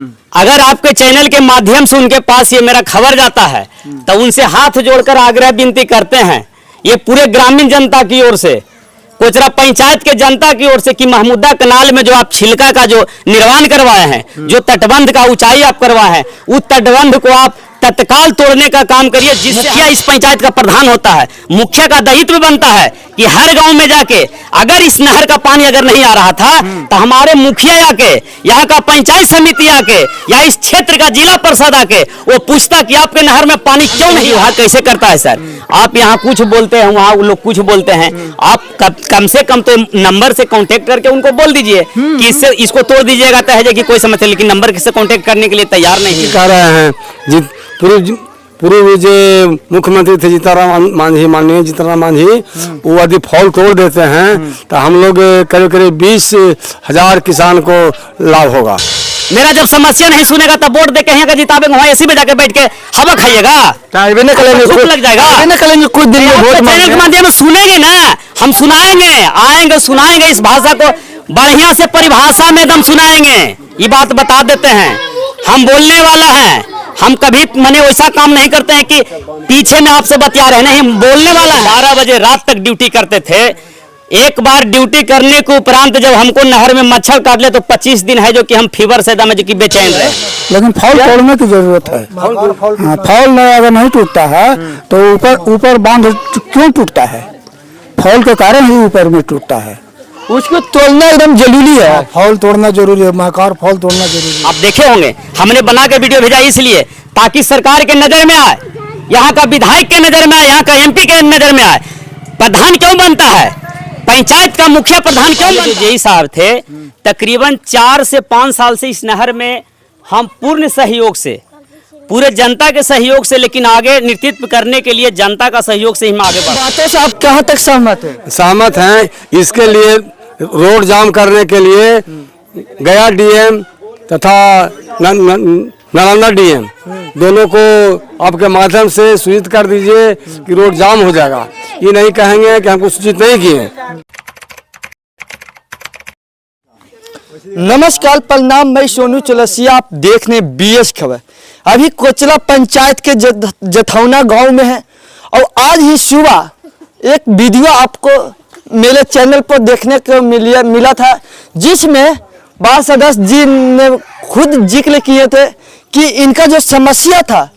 अगर आपके चैनल के माध्यम से उनके पास ये मेरा खबर जाता है तो उनसे हाथ जोड़कर आग्रह विनती करते हैं, ये पूरे ग्रामीण जनता की ओर से, कोचरा पंचायत के जनता की ओर से, कि महमूदा कनाल में जो आप छिलका का जो निर्माण करवाए हैं, जो तटबंध का ऊंचाई आप करवाए हैं, उस तटबंध को आप तत्काल तोड़ने का काम करिए। जिससे इस पंचायत का प्रधान होता है, मुखिया का दायित्व बनता है कि हर गांव में जाके, अगर इस नहर का पानी अगर नहीं आ रहा था तो हमारे मुखिया आके, यहाँ का पंचायत समिति आके, या इस क्षेत्र का जिला परिषद आके वो पूछता कि आपके नहर में पानी क्यों नहीं, वहाँ कैसे करता है सर। आप यहाँ कुछ बोलते हैं, वहाँ लोग कुछ बोलते हैं, आप कम से कम तो नंबर से कांटेक्ट करके उनको बोल दीजिए कि इससे इसको तोड़ दीजिएगा तो है कि कोई समस्या, लेकिन नंबर से कांटेक्ट करने के लिए तैयार नहीं कह रहे हैं। पूर्व जो मुख्यमंत्री थे जीतनराम मांझी, माननीय जीतनराम मांझी, वो यदि फॉल तोड़ देते हैं तो हम लोग करीब करीब 20,000 किसान को लाभ होगा। मेरा जब समस्या नहीं सुनेगा तब वोट दे के यहाँ का जितावेंगे, वहाँ एसी में जाके बैठ के हवा खाइएगा, लग जाएगा। कुछ दिन में वोट चैनल के माध्यम से सुनेंगे ना, हम सुनाएंगे, आएंगे सुनाएंगे, इस भाषा को बढ़िया से परिभाषा में एकदम सुनाएंगे। ये बात बता देते हैं, हम बोलने वाला है, हम कभी मने वैसा काम नहीं करते हैं कि पीछे में आपसे बतिया रहे, नहीं, हम बोलने वाला है। 12 बजे रात तक ड्यूटी करते थे। एक बार ड्यूटी करने के उपरांत जब हमको नहर में मच्छर काट ले तो 25 दिन है जो कि हम फीवर से दम, जो कि बेचैन रहे। लेकिन फॉल तोड़ने की जरूरत है। फॉल अगर नहीं टूटता है तो ऊपर बांध क्यों टूटता है? फॉल के कारण ही ऊपर में टूटता है, उसको तोड़ना एकदम जरूरी है। फॉल तोड़ना जरूरी है, महाकार फॉल तोड़ना जरूरी है। आप देखे होंगे हमने बना के वीडियो भेजा इसलिए ताकि सरकार के नजर में आए, यहाँ का विधायक के नजर में आए, यहाँ का एमपी के नजर में आए। प्रधान क्यों बनता है? पंचायत का मुखिया प्रधान क्यों बनता है? जय साहब थे, तकरीबन 4 से 5 साल से इस नहर में हम पूर्ण सहयोग से, पूरे जनता के सहयोग से, लेकिन आगे नेतृत्व करने के लिए जनता का सहयोग से ही हम आगे बढ़े। बातों से आप कहाँ तक सहमत हैं? सहमत हैं। इसके लिए रोड जाम करने के लिए गया डीएम तथा नालंदा डीएम दोनों को आपके माध्यम से सूचित कर दीजिए कि रोड जाम हो जाएगा। ये नहीं कहेंगे कि हमको सूचित नहीं किए। नमस्कार, प्रणाम, मैं सोनू चौरसिया, आप देख रहे हैं बीएस खबर। अभी कोचला पंचायत के जथौना गांव में है और आज ही सुबह एक वीडियो आपको मेरे चैनल पर देखने को मिला था, जिसमें पार्षद जी ने खुद जिक्र किए थे कि इनका जो समस्या था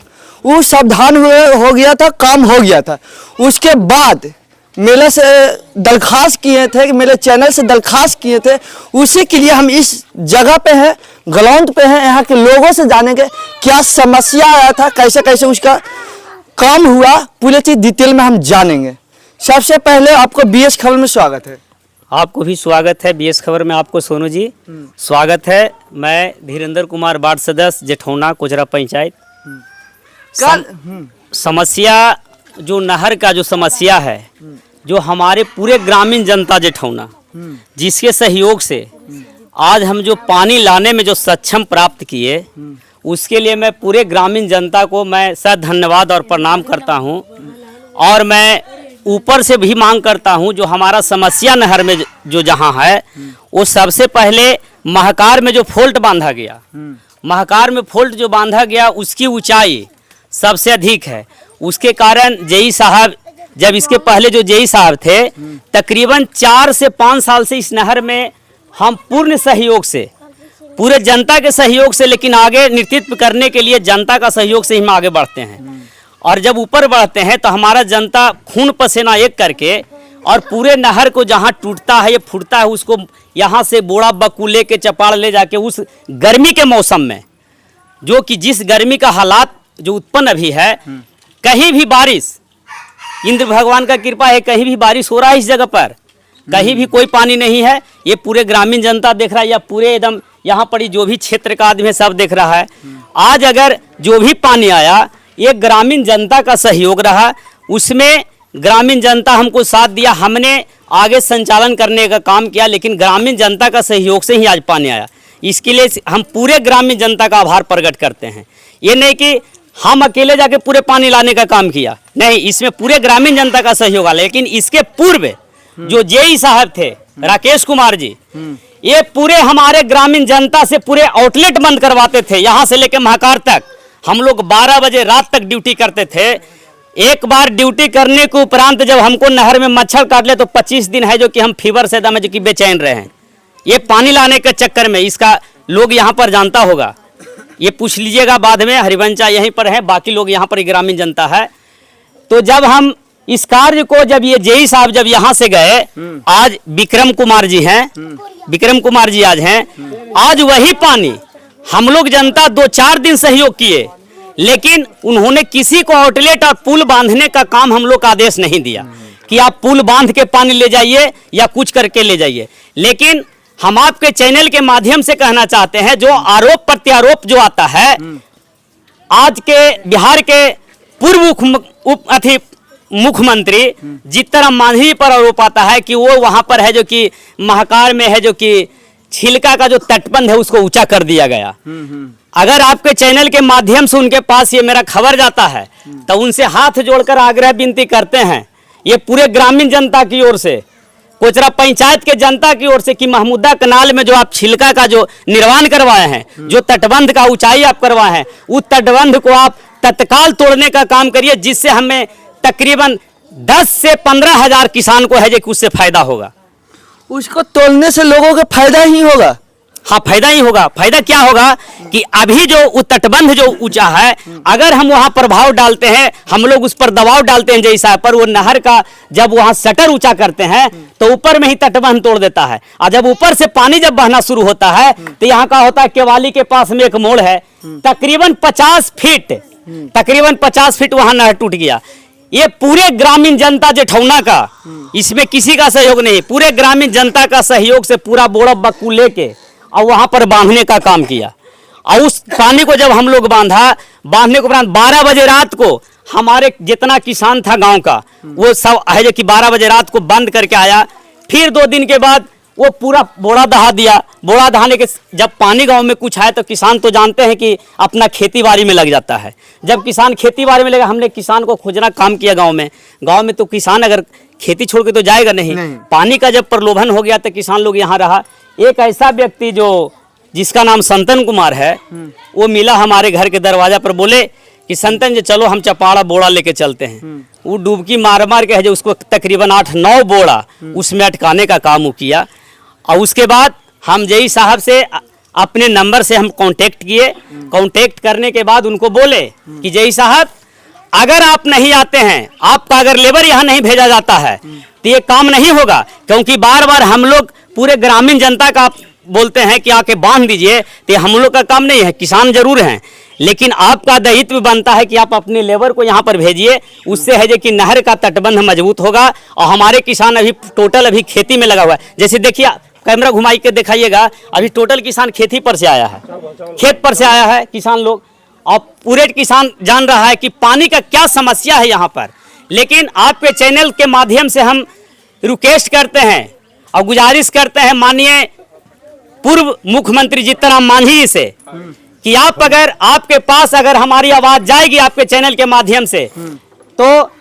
वो सावधान हो गया था, काम हो गया था। उसके बाद मेरे से दरख्वास्त किए थे, कि मेरे चैनल से दरख्वास्त किए थे, उसी के लिए हम इस जगह पे हैं, ग्राउंड पे हैं, यहाँ के लोगों से जानेंगे क्या समस्या आया था, कैसे कैसे उसका काम हुआ, पूरी चीज डिटेल में हम जानेंगे। सबसे पहले आपको बीएस खबर में स्वागत है। आपको भी स्वागत है बीएस खबर में। आपको सोनू जी स्वागत है। मैं धीरेन्द्र कुमार, वार्ड सदस्य, जेठौना, कोचरा पंचायत। समस्या जो नहर का जो समस्या है, जो हमारे पूरे ग्रामीण जनता जेठौना, जिसके सहयोग से आज हम जो पानी लाने में जो सक्षम प्राप्त किए, उसके लिए मैं पूरे ग्रामीण जनता को मैं सद धन्यवाद और प्रणाम करता हूं। और मैं ऊपर से भी मांग करता हूं, जो हमारा समस्या नहर में जो जहां है, वो सबसे पहले महाकार में जो फोल्ट बांधा गया, महाकार में फोल्ट जो बांधा गया, उसकी ऊंचाई सबसे अधिक है। उसके कारण जेई साहब, जब इसके पहले जो जेई साहब थे, तकरीबन 4 से 5 साल से इस नहर में हम पूर्ण सहयोग से, पूरे जनता के सहयोग से, लेकिन आगे नेतृत्व करने के लिए जनता का सहयोग से ही हम आगे बढ़ते हैं। और जब ऊपर बढ़ते हैं तो हमारा जनता खून पसीना एक करके, और पूरे नहर को जहाँ टूटता है, ये फूटता है, उसको यहाँ से बोड़ा बकुले के चपाड़ ले जाके उस गर्मी के मौसम में, जो कि जिस गर्मी का हालात जो उत्पन्न अभी है, कहीं भी बारिश, इंद्र भगवान का कृपा है, कहीं भी बारिश हो रहा है इस जगह पर, कहीं भी कोई पानी नहीं है। ये पूरे ग्रामीण जनता देख रहा है, या पूरे एकदम यहाँ पर जो भी क्षेत्र का आदमी है सब देख रहा है। आज अगर जो भी पानी आया, ये ग्रामीण जनता का सहयोग रहा, उसमें ग्रामीण जनता हमको साथ दिया, हमने आगे संचालन करने का काम किया, लेकिन ग्रामीण जनता का सहयोग से ही आज पानी आया। इसके लिए हम पूरे ग्रामीण जनता का आभार प्रकट करते हैं। ये नहीं कि हम अकेले जाके पूरे पानी लाने का काम किया, नहीं, इसमें पूरे ग्रामीण जनता का सहयोग आया। लेकिन इसके पूर्व जो जेई साहब थे, राकेश कुमार जी, ये पूरे हमारे ग्रामीण जनता से पूरे आउटलेट बंद करवाते थे। यहाँ से लेकर महाकार तक हम लोग 12 बजे रात तक ड्यूटी करते थे। एक बार ड्यूटी करने के उपरांत जब हमको नहर में मच्छर काट ले तो 25 दिन है जो कि हम फीवर से दम है जो कि बेचैन रहे हैं। ये पानी लाने के चक्कर में इसका लोग यहाँ पर जानता होगा, ये पूछ लीजिएगा बाद में। हरिवंशा यहीं पर है, बाकी लोग यहाँ पर ग्रामीण जनता है। तो जब हम इस कार्य को जब ये जेई साहब जब यहाँ से गए, आज विक्रम कुमार जी हैं, विक्रम कुमार जी आज हैं, आज वही पानी हम लोग जनता 2-4 दिन सहयोग किए, लेकिन उन्होंने किसी को आउटलेट और पुल बांधने का काम हम लोग का आदेश नहीं दिया कि आप पुल बांध के पानी ले जाइए या कुछ करके ले जाइए। लेकिन हम आपके चैनल के माध्यम से कहना चाहते हैं, जो आरोप प्रत्यारोप जो आता है, आज के बिहार के पूर्व मुख्यमंत्री जीतन मांझी पर आरोप आता है कि वो वहां पर है जो कि महाकार में है जो कि छिलका का जो तटबंध है उसको ऊंचा कर दिया गया। अगर आपके चैनल के माध्यम से उनके पास ये मेरा खबर जाता है तो उनसे हाथ जोड़कर आग्रह विनती करते हैं, ये पूरे ग्रामीण जनता की ओर से, कोचरा पंचायत के जनता की ओर से, कि महमूदा कनाल में जो आप छिलका का जो निर्माण करवाए हैं, जो तटबंध का ऊंचाई आप करवाए हैं, उस तटबंध को आप तत्काल तोड़ने का काम करिए, जिससे हमें तकरीबन 10 से 15 हजार किसान को है जो कि उससे फायदा होगा। उसको तोड़ने से लोगों को फायदा ही होगा। हाँ, फायदा ही होगा। फायदा क्या होगा कि अभी जो तटबंध जो ऊंचा है, अगर हम वहां प्रभाव डालते हैं, हम लोग उस पर दबाव डालते हैं जैसा पर वो नहर का जब वहां शटर ऊंचा करते हैं तो ऊपर में ही तटबंध तोड़ देता है। और जब ऊपर से पानी जब बहना शुरू होता है तो यहाँ का होता है, केवाली के पास में एक मोड़ है, तकरीबन 50 फीट वहां नहर टूट गया। ये पूरे ग्रामीण जनता जेठौना का, इसमें किसी का सहयोग नहीं, पूरे ग्रामीण जनता का सहयोग से पूरा बोड़ा बक्कू लेके और वहां पर बांधने का काम किया। और उस पानी को जब हम लोग बांधने के उपरांत 12 बजे रात को हमारे जितना किसान था गांव का, वो सब है जो कि 12 बजे रात को बंद करके आया। फिर 2 दिन के बाद वो पूरा बोड़ा दहा दिया। बोड़ा दहाने के जब पानी गांव में कुछ आए तो किसान तो जानते हैं कि अपना खेती बाड़ी में लग जाता है। जब किसान खेती बाड़ी में लगा, हमने किसान को खोजना काम किया गांव में तो किसान अगर खेती छोड़ के तो जाएगा नहीं। पानी का जब प्रलोभन हो गया तो किसान लोग यहाँ रहा। एक ऐसा व्यक्ति जिसका नाम संतन कुमार है, वो मिला हमारे घर के दरवाजा पर, बोले कि संतन जी चलो हम चपाड़ा बोड़ा लेके चलते हैं। वो डुबकी मार के है जो उसको तकरीबन 8-9 बोड़ा उसमें अटकाने का काम वो किया। और उसके बाद हम जेई साहब से अपने नंबर से हम कांटेक्ट किए। कांटेक्ट करने के बाद उनको बोले कि जेई साहब, अगर आप नहीं आते हैं, आपका अगर लेबर यहाँ नहीं भेजा जाता है तो ये काम नहीं होगा, क्योंकि बार बार हम लोग पूरे ग्रामीण जनता का बोलते हैं कि आके बांध दीजिए, तो हम लोग का काम नहीं है। किसान जरूर हैं, लेकिन आपका दायित्व बनता है कि आप अपने लेबर को यहाँ पर भेजिए। उससे है जो कि नहर का तटबंध मजबूत होगा। और हमारे किसान अभी टोटल खेती में लगा हुआ है। जैसे देखिए, कैमरा घुमाई के दिखाइएगा, अभी टोटल किसान खेती पर से आया है, खेत पर से आया है किसान लोग। और पूरे किसान जान रहा है कि पानी का क्या समस्या है यहाँ पर। लेकिन आपके चैनल के माध्यम से हम रिक्वेस्ट करते हैं और गुजारिश करते हैं माननीय पूर्व मुख्यमंत्री जीतन मांझी जी से कि आप अगर आपके पास अगर हमारी आवाज जाएगी आपके चैनल के माध्यम से, तो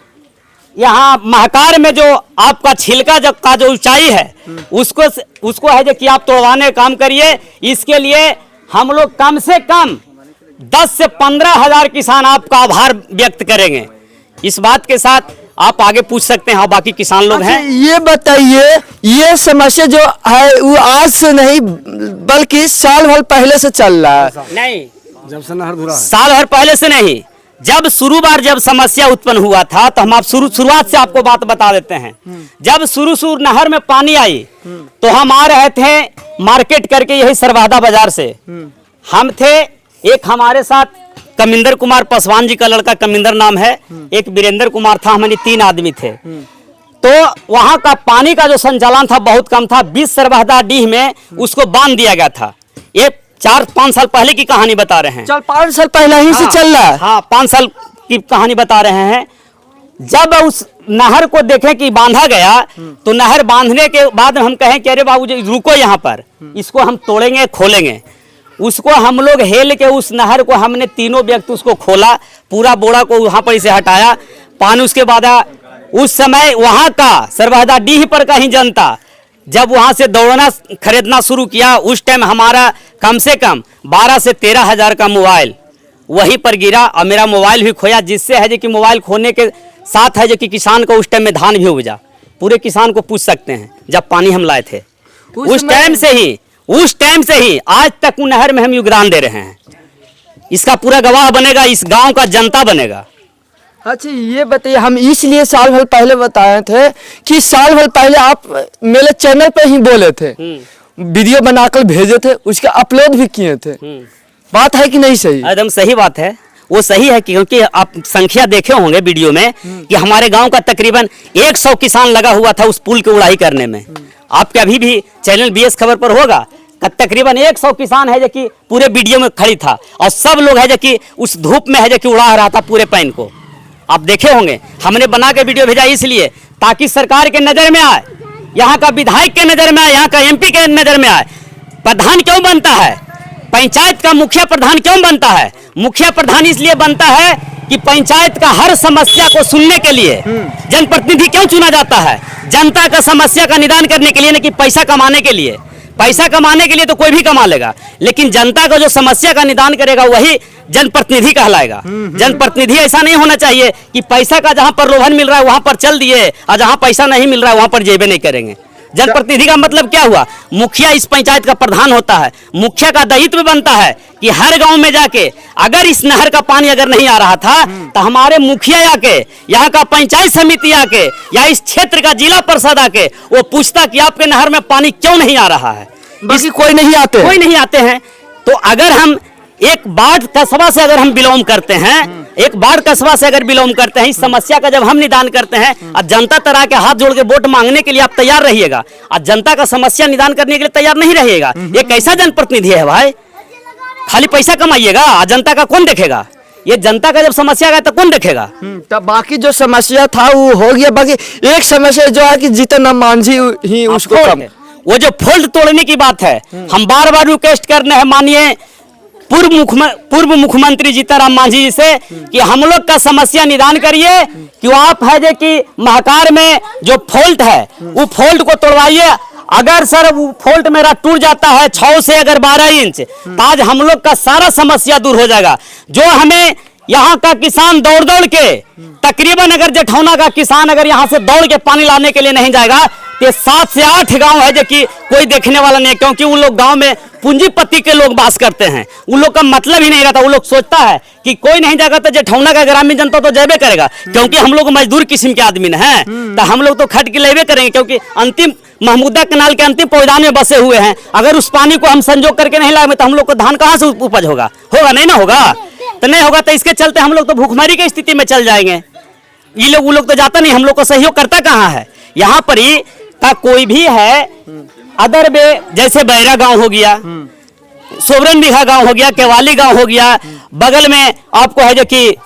यहाँ महाकार में जो आपका छिलका का जो ऊंचाई है उसको है जो कि आप तोड़वाने का काम करिए। इसके लिए हम लोग कम से कम 10 से 15 हजार किसान आपका आभार व्यक्त करेंगे। इस बात के साथ आप आगे पूछ सकते हैं। हाँ, बाकी किसान लोग हैं। ये बताइए, ये समस्या जो है वो आज से नहीं बल्कि साल भर पहले से चल रहा है? नहीं, जब से नहर धुरा, साल भर पहले से नहीं। जब जब समस्या उत्पन्न हुआ था तो हम आप शुरुआत से आपको बात बता देते हैं। जब शुरू नहर में पानी आई तो हम आ रहे थे मार्केट करके, यही सरवादा बाजार से हम थे। एक हमारे साथ कमिंदर कुमार पासवान जी का लड़का कमिंदर नाम है, एक वीरेंद्र कुमार था, हमारे 3 आदमी थे। तो वहां का पानी का जो संचालन था बहुत कम था। 20 सरवादा डीह में उसको बांध दिया गया था। ये 4-5 साल पहले की कहानी बता रहे हैं। 5 साल पहले ही से चल रहा है। हाँ, 5 साल की कहानी बता रहे हैं। जब उस नहर को देखें कि बांधा गया तो नहर बांधने के बाद हम कहें कि अरे बाबू जी रुको, यहाँ पर इसको हम तोड़ेंगे, खोलेंगे। उसको हम लोग हेल के उस नहर को हमने तीनों व्यक्ति उसको खोला, पूरा बोड़ा को वहां पर इसे हटाया, पानी उसके बाद उस समय वहां का सरवादा डीह पर का ही जनता जब वहाँ से दौड़ना खरीदना शुरू किया उस टाइम हमारा कम से कम 12 से 13 हज़ार का मोबाइल वहीं पर गिरा और मेरा मोबाइल भी खोया, जिससे है जो कि मोबाइल खोने के साथ है जो कि किसान को उस टाइम में धान भी उपजा। पूरे किसान को पूछ सकते हैं जब पानी हम लाए थे उस टाइम से ही आज तक उन नहर में हम योगदान दे रहे हैं। इसका पूरा गवाह बनेगा, इस गांव का जनता बनेगा। अच्छा ये बताइए, हम इसलिए साल भर पहले बताए थे कि साल भर पहले आप मेरे चैनल पे ही बोले थे, वीडियो बनाकर भेजे थे, उसका अपलोड भी किए थे। बात है कि नहीं सही? एकदम सही बात है, वो सही है क्योंकि आप संख्या देखे होंगे वीडियो में कि हमारे गांव का तकरीबन 100 किसान लगा हुआ था उस पुल की उड़ाई करने में। आपके अभी भी चैनल बीएस खबर पर होगा, तकरीबन 100 किसान है जो कि पूरे वीडियो में खड़ी था और सब लोग है जो कि उस धूप में है जो कि उड़ा रहा था पूरे पैन को। आप देखे होंगे, हमने बना के वीडियो भेजा इसलिए ताकि सरकार के नज़र में आए, यहाँ का विधायक के नज़र में आए, यहाँ का एमपी के नज़र में आए। प्रधान क्यों बनता है? पंचायत का मुखिया प्रधान क्यों बनता है? मुखिया प्रधान इसलिए बनता है कि पंचायत का हर समस्या को सुनने के लिए जनप्रतिनिधि क्यों चुना जाता है? जनता का समस्या का निदान करने के लिए, न कि पैसा कमाने के लिए। पैसा कमाने के लिए तो कोई भी कमा लेगा, लेकिन जनता का जो समस्या का निदान करेगा वही जनप्रतिनिधि कहलाएगा। जनप्रतिनिधि ऐसा नहीं होना चाहिए कि पैसा का जहां पर लोभन मिल रहा है वहां पर चल दिए और जहां पैसा नहीं मिल रहा है वहां पर जेबे नहीं करेंगे। जनप्रतिनिधि का मतलब क्या हुआ? मुखिया इस पंचायत का प्रधान होता है। मुखिया का दायित्व बनता है कि हर गांव में जाके अगर इस नहर का पानी अगर नहीं आ रहा था तो हमारे मुखिया आके, यहाँ का पंचायत समिति आके या इस क्षेत्र का जिला परिषद आके वो पूछता कि आपके नहर में पानी क्यों नहीं आ रहा है। बाकी कोई नहीं आते हैं। तो अगर हम एक बाढ़ कस्बा से अगर हम बिलोंग करते हैं, एक बाढ़ कस्बा से अगर बिलोंग करते हैं, इस समस्या का जब हम निदान करते हैं और जनता तरह के हाथ जोड़ के वोट मांगने के लिए आप तैयार रहिएगा और जनता का समस्या निदान करने के लिए तैयार नहीं रहिएगा, ये कैसा जनप्रतिनिधि है भाई? खाली पैसा कमाइएगा, जनता का कौन देखेगा? ये जनता का जब समस्या है तो कौन देखेगा? तब बाकी जो समस्या था वो हो गया। बाकी एक समस्या जो है कि जीतन राम मांझी ही उसको वो जो फोल्ड तोड़ने की बात है, हम बार बार रिक्वेस्ट कर रहे हैं माननीय पूर्व मुख्यमंत्री जीतन राम मांझी जी से कि हम लोग का समस्या निदान करिए कि आप है जो कि महाकार में जो फॉल्ट है वो फॉल्ट को तोड़वाइए। अगर सर वो फॉल्ट मेरा टूट जाता है 6 से अगर 12 इंच तो आज हम लोग का सारा समस्या दूर हो जाएगा। जो हमें यहाँ का किसान दौड़ दौड़ के तकरीबन अगर जेठौना का किसान अगर यहाँ से दौड़ के पानी लाने के लिए नहीं जाएगा तो 7 से 8 गांव है जो कि कोई देखने वाला नहीं है, क्योंकि उन लोग गांव में पूंजीपति के लोग बास करते हैं। उन लोग का मतलब ही नहीं रहता। वो लोग सोचता है कि कोई नहीं जाएगा तो जेठौना का ग्रामीण जनता तो जयबे करेगा, क्योंकि हम लोग मजदूर किस्म के आदमी हैं तो हम लोग तो खट के लेबे करेंगे, क्योंकि अंतिम महमूदा कनाल के अंतिम पौधान में बसे हुए हैं। अगर उस पानी को हम संजोग करके नहीं लाए तो हम लोग को धान कहाँ से उपज होगा? नहीं ना होगा। तो नहीं होगा तो इसके चलते हम लोग तो भूखमरी की स्थिति में चल जाएंगे। ये लोग वो लोग तो जाता नहीं, हम लोग को सहयोग करता कहाँ है? यहाँ पर ही का कोई भी है अदर बे, जैसे बैरा गांव हो गया, सोबरन बिघा गांव हो गया, केवाली गांव हो गया, बगल में आपको है जो कि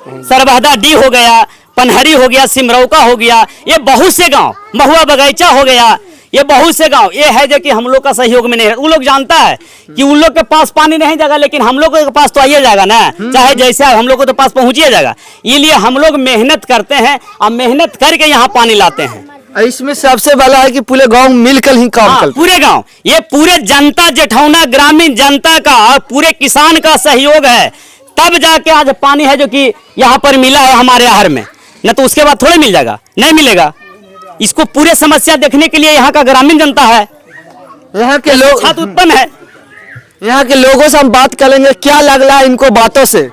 सरबहदा डी हो गया, पनहरी हो गया, सिमरौका हो गया, ये बहुत से गांव, महुआ बगैचा हो गया, ये बहुत से गांव ये है जो कि हम लोग का सहयोग में नहीं है। उन लोग जानता है कि उन लोग के पास पानी नहीं जाएगा, लेकिन हम लोग के पास तो आइए जाएगा ना, चाहे जैसे हम लोग को तो पास पहुंचिए जाएगा। इसलिए हम लोग मेहनत करते हैं और मेहनत करके यहाँ पानी लाते हैं। इसमें सबसे बड़ा है कि पूरे गांव मिलकर ही काम करते हैं। पूरे गांव, ये पूरे जनता, जेठौना ग्रामीण जनता का और पूरे किसान का सहयोग है, तब जाके आज पानी है जो कि यहाँ पर मिला है हमारे नहर में, न तो उसके बाद थोड़े मिल जाएगा, नहीं मिलेगा। इसको पूरे समस्या देखने के लिए यहाँ का ग्रामीण जनता है, यहाँ के लोग छात्र उत्पन्न है। यहाँ के लोगों से हम बात करेंगे, क्या लग रहा है इनको बातों से?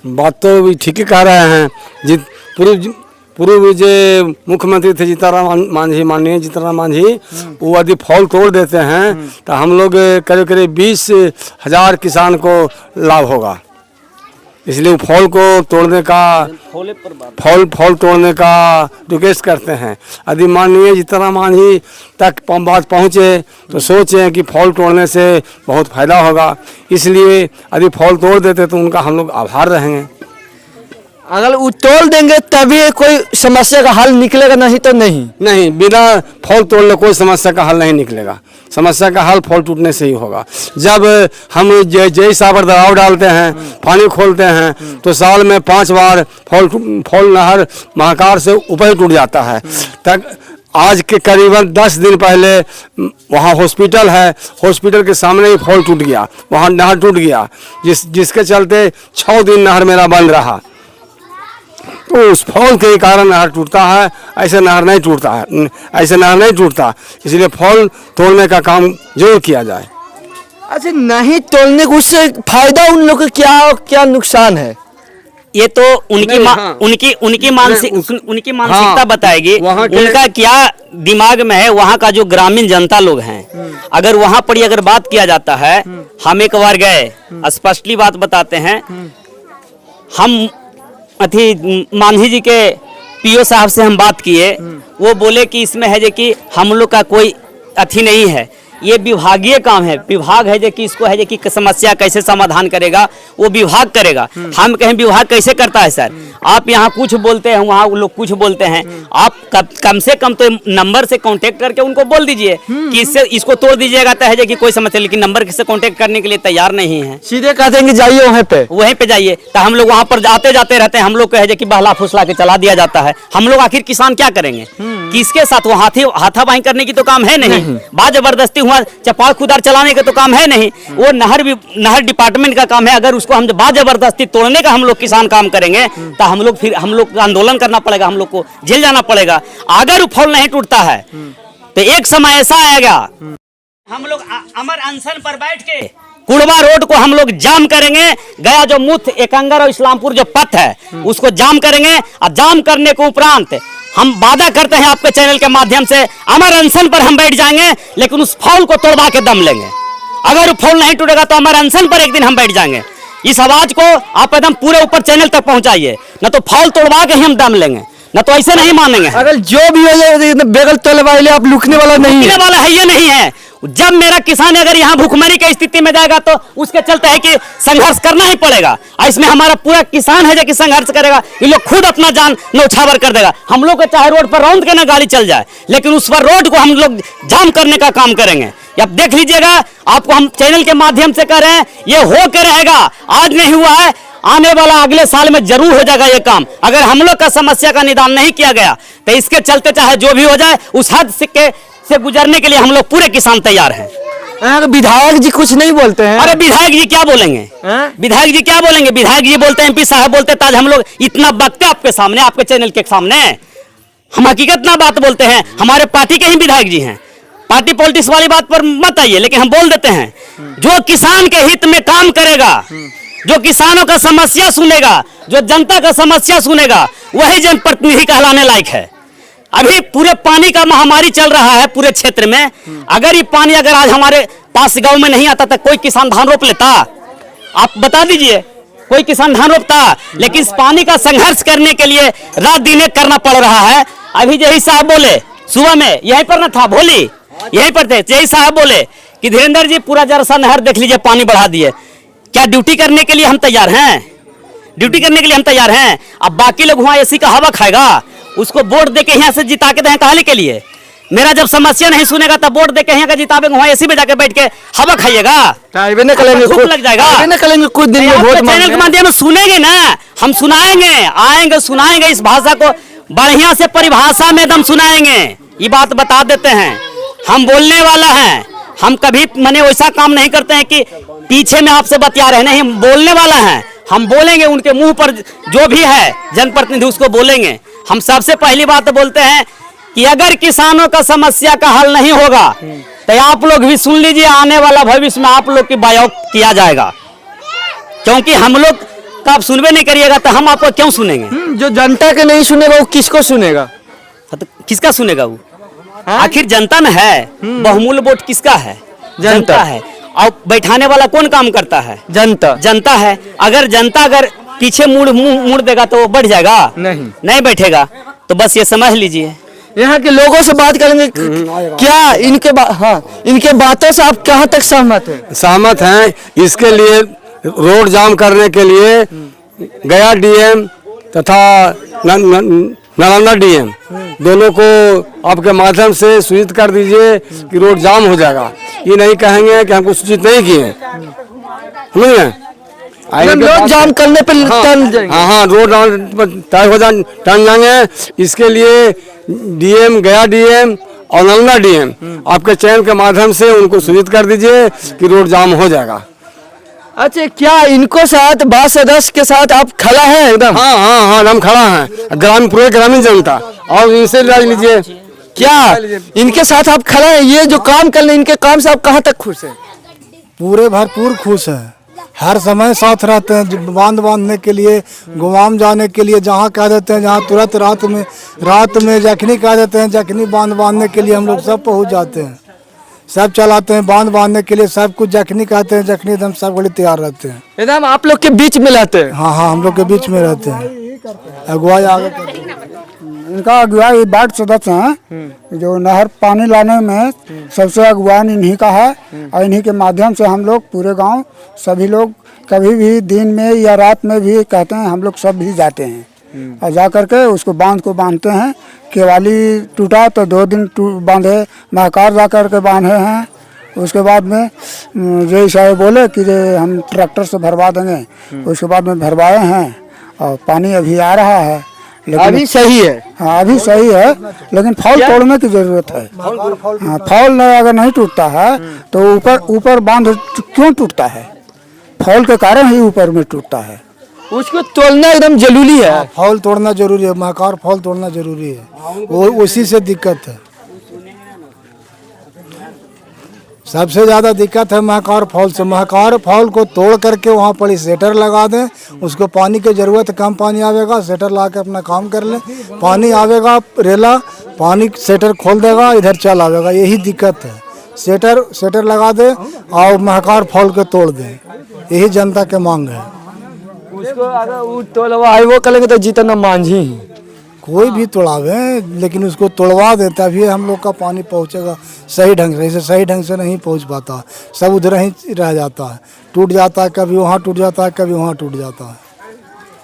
बात तो ठीक ही कह रहे हैं। पूर्व जो मुख्यमंत्री थे जीतनराम मांझी, माननीय जीतनराम मांझी, वो यदि फॉल तोड़ देते हैं तो हम लोग करीब करीब 20,000 किसान को लाभ होगा। इसलिए फॉल को तोड़ने का फॉल तोड़ने का रिक्वेस्ट करते हैं। यदि माननीय जीतनराम मांझी तक बात पहुँचे तो सोचें कि फॉल तोड़ने से बहुत फायदा होगा। इसलिए यदि फॉल तोड़ देते तो उनका हम लोग आभार रहेंगे। अगर वो तोड़ देंगे तभी कोई समस्या का हल निकलेगा, नहीं तो नहीं। बिना फॉल तोड़ने कोई समस्या का हल नहीं निकलेगा। समस्या का हल फॉल टूटने से ही होगा। जब हम जैसा पर दबाव डालते हैं, पानी खोलते हैं, तो साल में 5 बार फॉल नहर महाकार से ऊपर टूट जाता है। तक आज के करीबन 10 दिन पहले वहाँ हॉस्पिटल है, हॉस्पिटल के सामने ही फॉल टूट गया, वहाँ नहर टूट गया, जिसके चलते 6 दिन नहर मेरा बंद रहा। तो उस फॉल के कारण नहर टूटता है, ऐसे नहर नहीं टूटता है, ऐसे नहर नहीं टूटता। इसलिए फॉल तोड़ने का काम जरूर किया जाए। अच्छा, नहीं तोड़ने को उससे फायदा उन लोगों को क्या नुकसान है? ये तो उनकी हाँ। उनकी मानसिकता हाँ, बताएगी, वहाँ के- उनका क्या दिमाग में है। वहाँ का जो ग्रामीण जनता लोग हैं, अगर वहाँ पर अगर बात किया जाता है, हम एक बार गए, स्पष्टली बात बताते हैं, हम अथी मांझी जी के पीओ साहब से हम बात किए, वो बोले कि इसमें है जो कि हम लोग का कोई अथी नहीं है, ये विभागीय काम है, विभाग है जो कि इसको है जो कि समस्या कैसे समाधान करेगा वो विभाग करेगा। हम कहें विभाग कैसे करता है सर, आप यहाँ कुछ बोलते हैं, वहाँ लोग कुछ बोलते हैं, आप कम से कम तो नंबर से कांटेक्ट करके उनको बोल दीजिए कि इससे इसको तोड़ दीजिएगा तो है जो कि कोई समस्या, लेकिन नंबर से कांटेक्ट करने के लिए तैयार नहीं है। सीधे कहते हैं कि जाइए वहीं पे जाइए, तो हम लोग वहाँ पर आते जाते रहते हैं, हम लोग को है जो कि बहला फुसला के चला दिया जाता है। हम लोग आखिर किसान क्या करेंगे, किसके साथ? वो हाथापाई करने की तो काम है नहीं, बात जबरदस्ती हुआ चपाल खुदार चलाने का तो काम है नहीं, वो नहर डिपार्टमेंट का काम है। अगर उसको हम बात जबरदस्ती तोड़ने का हम लोग किसान काम करेंगे तो हम लोग आंदोलन करना पड़ेगा, हम लोग को जेल जाना पड़ेगा। अगर वो फॉल नहीं टूटता है तो एक समय ऐसा आएगा, हम लोग अमर अनशन पर बैठ के कुड़वा रोड को हम लोग जाम करेंगे। गया जो मुथ एकंगर और इस्लामपुर जो पथ है उसको जाम करेंगे, और जाम करने के उपरांत हम वादा करते हैं आपके चैनल के माध्यम से, अमर अनशन पर हम बैठ जाएंगे, लेकिन उस फॉल को तोड़वा के दम लेंगे। अगर वो फॉल नहीं टूटेगा तो अमर अनशन पर एक दिन हम बैठ जाएंगे। इस आवाज को आप एकदम पूरे ऊपर चैनल तक पहुंचाइए, न तो फॉल तोड़वा के ही हम दम लेंगे, न तो ऐसे नहीं मानेंगे। अगर जो भी हो जाए बेगल तोड़ने वाले आप लुकने वाला नहीं है, वाला है, ये नहीं है। जब मेरा किसान अगर यहाँ भूखमरी की स्थिति में जाएगा तो उसके चलते है कि संघर्ष करना ही पड़ेगा, और इसमें हमारा पूरा किसान है जो कि संघर्ष करेगा। ये लोग खुद अपना जान न्यौछावर कर देगा। हम लोग को चाहे रोड पर रौंद के ना गाड़ी चल जाए, लेकिन उस पर रोड को हम लोग जाम करने का काम करेंगे। आप देख लीजिएगा, आपको हम चैनल के माध्यम से कह रहे हैं, ये हो के रहेगा। आज नहीं हुआ है, आने वाला अगले साल में जरूर हो जाएगा ये काम। अगर हम लोग का समस्या का निदान नहीं किया गया तो इसके चलते चाहे जो भी हो जाए, उस हद से गुजरने के लिए हम लोग पूरे किसान तैयार हैं। यहाँ के विधायक जी कुछ नहीं बोलते हैं? अरे विधायक जी क्या बोलेंगे, विधायक जी क्या बोलेंगे? विधायक जी बोलते हैं, एमपी साहब बोलते हैं, ताज हम लोग इतना बकते आपके सामने, आपके चैनल के सामने हम हकीकत ना बात बोलते हैं। हमारे पार्टी के ही विधायक जी हैं, पार्टी पॉलिटिक्स वाली बात पर मत आइए, लेकिन हम बोल देते हैं, जो किसान के हित में काम करेगा, जो किसानों का समस्या सुनेगा, जो जनता का समस्या सुनेगा, वही जनप्रतिनिधि कहलाने लायक है। अभी पूरे पानी का महामारी चल रहा है पूरे क्षेत्र में। अगर ये पानी अगर आज हमारे पास गांव में नहीं आता तो कोई किसान धान रोप लेता? आप बता दीजिए, कोई किसान धान रोपता? लेकिन इस पानी का संघर्ष करने के लिए रात दिन एक करना पड़ रहा है। अभी यही साहब बोले सुबह में, यहीं पर न था भोली, यहीं पर थे, यही साहब बोले कि धीरेन्द्र जी पूरा जरसा नहर देख लीजिए, पानी बढ़ा दिए। क्या ड्यूटी करने के लिए हम तैयार हैं? ड्यूटी करने के लिए हम तैयार हैं। अब बाकी लोग वहाँ एसी का हवा खाएगा, उसको वोट देके यहाँ से जिता के दें कहने के लिए? मेरा जब समस्या नहीं सुनेगा तब वोट देके यहाँ का जितावेंगे, वहाँ एसी में जाके बैठ के हवा खाइएगा, धूप लग जाएगा। कुछ दिन में वोट चैनल के माध्यम से सुनेंगे ना, हम सुनाएंगे, आएंगे सुनाएंगे, इस भाषा को बढ़िया से परिभाषा में एकदम सुनाएंगे। ये बात बता देते हैं, हम बोलने वाला है, हम कभी मैंने वैसा काम नहीं करते हैं कि पीछे में आपसे बतिया रहे, नहीं, हम बोलने वाला है। हम बोलेंगे, उनके मुंह पर जो भी है जनप्रतिनिधि उसको बोलेंगे। हम सबसे पहली बात बोलते हैं कि अगर किसानों का समस्या का हल नहीं होगा तो आप लोग भी सुन लीजिए, आने वाला भविष्य में आप लोग की बायोक किया जाएगा, क्योंकि हम लोग का आप सुनबे नहीं करिएगा तो हम आपको क्यों सुनेंगे? जो जनता के नहीं सुनेगा वो किसको सुनेगा? तो किसका सुनेगा वो? आखिर जनता में है, बहुमूल्य वोट किसका है? जनता है। और बैठाने वाला कौन काम करता है? जनता है। अगर जनता पीछे मुड़ देगा तो वो बढ़ जाएगा? नहीं बैठेगा। तो बस ये समझ लीजिए। यहाँ के लोगों से बात करेंगे, क्या इनके बातों से आप कहाँ तक सहमत हैं? सहमत हैं। इसके लिए रोड जाम करने के लिए गया डीएम तथा नालंदा डीएम दोनों को आपके माध्यम से सूचित कर दीजिए कि रोड जाम हो जाएगा। ये नहीं कहेंगे कि हमको सूचित नहीं किए, रोड जाम करने पर हाँ, रोड तय हो टन जाएंगे। इसके लिए डीएम, गया डीएम और नालंदा डीएम आपके चैनल के माध्यम से उनको सूचित कर दीजिए कि रोड जाम हो जाएगा। अच्छा, क्या इनको साथ वार्ड सदस्य के साथ आप खड़ा हैं एकदम? हाँ हाँ हाँ, हम खड़ा हैं, पूरे ग्रामीण जनता, और इनसे राय लीजिए। क्या इनके साथ आप खड़ा हैं? ये जो काम कर रहे हैं, इनके काम से आप कहाँ तक खुश हैं? पूरे भरपूर खुश हैं, हर समय साथ रहते हैं। बांध बांधने के लिए, गुमाम जाने के लिए जहाँ कह देते हैं, जहाँ तुरंत रात में जखनी कह देते हैं, जखनी बांध बांधने के लिए हम लोग सब पहुँच जाते हैं, सब चलाते हैं। बांध बांधने के लिए सब कुछ जखनी कहते हैं, जखनी एकदम सब बड़े तैयार रहते हैं। एकदम आप लोग के बीच में रहते हैं? हाँ हाँ, हम लोग के बीच में रहते हैं, अगुवाई आगे करते हैं। इनका अगुवाई वार्ड सदस्य हैं, जो नहर पानी लाने में सबसे अगुवान इन्हीं का है, और इन्हीं के माध्यम से हम लोग पूरे गांव सभी लोग कभी भी दिन में या रात में भी कहते हैं, हम लोग सब भी जाते हैं और जा करके उसको बांध को बांधते हैं। केवाली टूटा तो 2 दिन बांधे, महकार जा करके बांधे हैं। उसके बाद में जय साहब बोले कि हम ट्रैक्टर से भरवा देंगे, उसके बाद में भरवाए हैं और पानी अभी आ रहा है, लेकिन अभी सही है। हाँ, अभी सही है, लेकिन फॉल तोड़ने की जरूरत है। हाँ, फॉल अगर नहीं टूटता है तो ऊपर बांध क्यों टूटता है? फॉल के कारण ही ऊपर में टूटता है। उसको तोड़ना एकदम जरूरी है। फॉल तोड़ना जरूरी है, महाकार फॉल तोड़ना जरूरी है, वो उसी से दिक्कत है। सबसे ज़्यादा दिक्कत है महाकार फॉल से। महाकार फॉल को तोड़ करके वहाँ पर सेटर लगा दें, उसको पानी की ज़रूरत, कम पानी आवेगा, सेटर ला के अपना काम कर लें। पानी आवेगा रेला, पानी सेटर खोल देगा, इधर चल आवेगा, यही दिक्कत है। सेटर लगा दे और महाकार फॉल के तोड़ दें, यही जनता के मांग है। उसको अगर वो तोड़वाए वो करेंगे तो जीतना मांझी ही। कोई भी तोड़ावे, लेकिन उसको तोड़वा दे तभी हम लोग का पानी पहुंचेगा सही ढंग से। इसे सही ढंग से नहीं पहुंच पाता, सब उधर ही रह जाता है, टूट जाता है, कभी वहाँ टूट जाता है, कभी वहाँ टूट जाता है।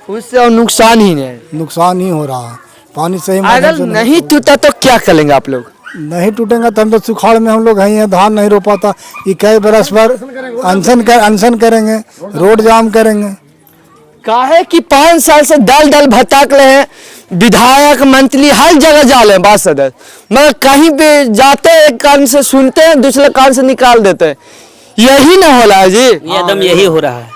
उससे और नुकसान ही नहीं, नुकसान ही हो रहा है। पानी सही अगर नहीं टूटा तो क्या करेंगे आप लोग? नहीं टूटेगा तो हम तो सुखाड़ में हम लोग हैं, धान नहीं रो पाता। इक्कीस बरस पर अनशन करेंगे, रोड जाम करेंगे। काहे कि 5 साल से दल भटक रहे हैं, विधायक मंत्री हर जगह जा रहे हैं वार्ड सदस्य, मगर कहीं पे जाते एक कान से सुनते हैं, दूसरे कान से निकाल देते हैं। यही ना हो रहा है जी, एकदम यही हो रहा है।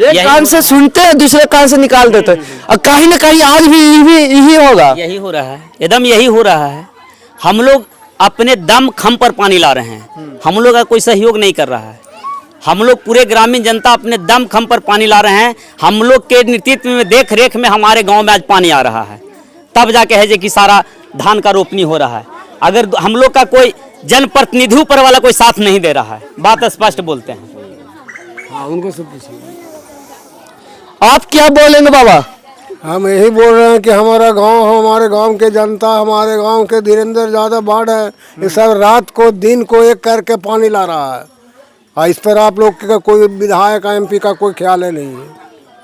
एक कान से सुनते हैं, दूसरे कान से निकाल देते हैं, और कहीं ना कहीं आज भी यही होगा। यही हो रहा है, एकदम यही हो रहा है। हम लोग अपने दम खम पर पानी ला रहे हैं, हम लोग का कोई सहयोग नहीं कर रहा है। हम लोग पूरे ग्रामीण जनता अपने दम खम पर पानी ला रहे हैं। हम लोग के नेतृत्व में, देख रेख में हमारे गांव में आज पानी आ रहा है, तब जाके है कि सारा धान का रोपनी हो रहा है। अगर हम लोग का कोई जनप्रतिनिधि ऊपर वाला कोई साथ नहीं दे रहा है, बात स्पष्ट बोलते हैं। हाँ, उनको सब पूछिए। आप क्या बोलेंगे बाबा? हम यही बोल रहे हैं कि हमारे गांव के जनता, हमारे गांव के धीरेन्द्र ज़्यादा बाढ़ है, ये सब रात को दिन को एक करके पानी ला रहा है, और इस पर आप लोग का कोई विधायक एमपी का कोई ख्याल नहीं है।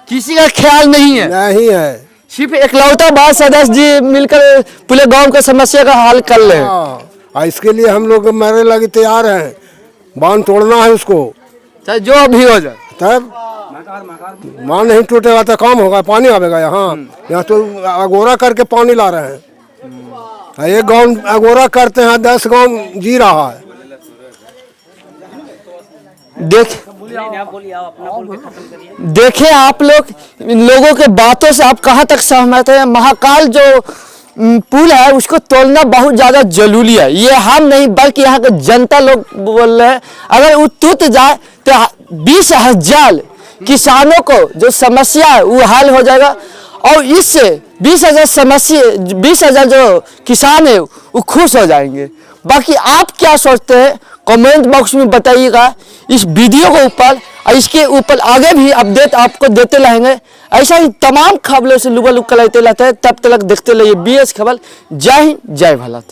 किसी का ख्याल नहीं है? नहीं है, सिर्फ एकलौता वार्ड सदस्य जी मिलकर पूरे गांव के समस्या का हल कर ले। और इसके लिए हम लोग मरने लगे तैयार हैं। बांध तोड़ना है उसको, चाहे जो भी हो जाए। तब बांध नहीं टूटेगा तो काम होगा, पानी आवेगा। यहाँ तो अगोरा करके पानी ला रहे हैं। एक गांव अगोरा करते हैं, 10 गांव जी रहा है। देखे आप लोग, इन लोगों के बातों से आप कहाँ तक सहमत हैं? महाकाल जो पुल है उसको तोड़ना बहुत ज्यादा जरूरी है। ये हम नहीं बल्कि यहाँ के जनता लोग बोल रहे हैं। अगर वो टूट जाए तो 20,000 किसानों को जो समस्या है वो हल हो जाएगा, और इससे 20,000 जो किसान है वो खुश हो जाएंगे। बाकी आप क्या सोचते हैं कमेंट बॉक्स में बताइएगा। इस वीडियो के ऊपर और इसके ऊपर आगे भी अपडेट आपको देते रहेंगे। ऐसा ही तमाम खबरों से लुका लुक करते रहते हैं। तब तक देखते रहिए BS खबर। जय हिंद, जय भारत।